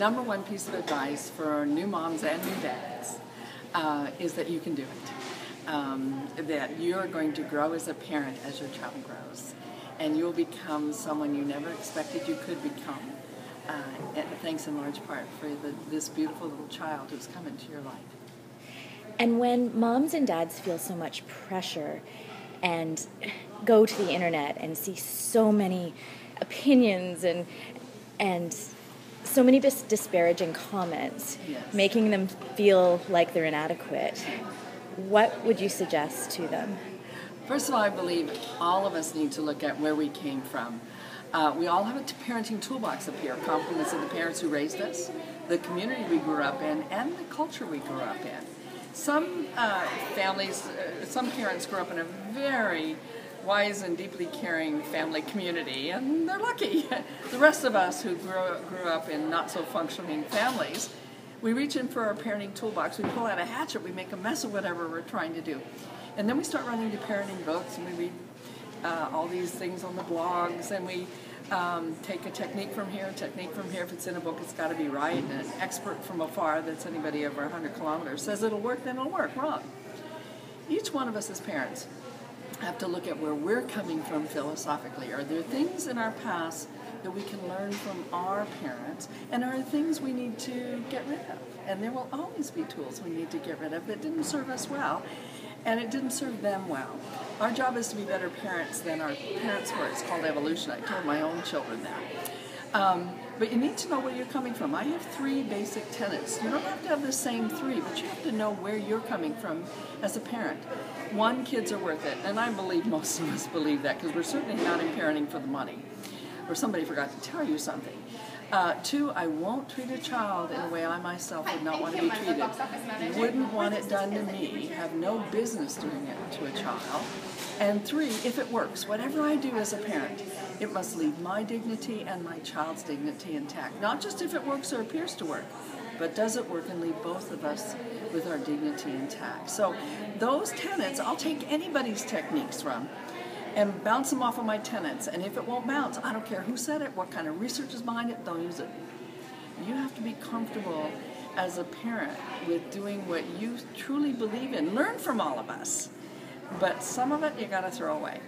number one piece of advice for new moms and new dads is that you can do it. That you're going to grow as a parent as your child grows. And you'll become someone you never expected you could become. And thanks in large part for this beautiful little child who's come into your life. And when moms and dads feel so much pressure and go to the internet and see so many opinions and so many disparaging comments, yes, making them feel like they're inadequate, what would you suggest to them? First of all, I believe all of us need to look at where we came from. We all have a parenting toolbox up here, compliments of the parents who raised us, the community we grew up in, and the culture we grew up in. Some families, some parents grew up in a very wise and deeply caring family community, and they're lucky. The rest of us who grew up in not-so-functioning families, we reach in for our parenting toolbox, we pull out a hatchet, we make a mess of whatever we're trying to do. And then we start running to parenting books, and we read all these things on the blogs, and we take a technique from here. If it's in a book, it's got to be right. And an expert from afar, that's anybody over 100 kilometers, says it'll work, then it'll work. Wrong. Each one of us as parents have to look at where we're coming from philosophically. Are there things in our past that we can learn from our parents, and are there things we need to get rid of? And there will always be tools we need to get rid of that didn't serve us well, and it didn't serve them well. Our job is to be better parents than our parents were. It's called evolution. I told my own children that. But you need to know where you're coming from. I have 3 basic tenets. You don't have to have the same 3, but you have to know where you're coming from as a parent. 1, kids are worth it, and I believe most of us believe that, because we're certainly not in parenting for the money, or somebody forgot to tell you something. 2, I won't treat a child in a way I myself would not want to be treated. Wouldn't want it done to me, have no business doing it to a child. And 3, if it works, whatever I do as a parent, it must leave my dignity and my child's dignity intact. Not just if it works or appears to work, but does it work and leave both of us with our dignity intact. So those tenets, I'll take anybody's techniques from and bounce them off of my tenets. And if it won't bounce, I don't care who said it, what kind of research is behind it, don't use it. You have to be comfortable as a parent with doing what you truly believe in. Learn from all of us. But some of it you got to throw away.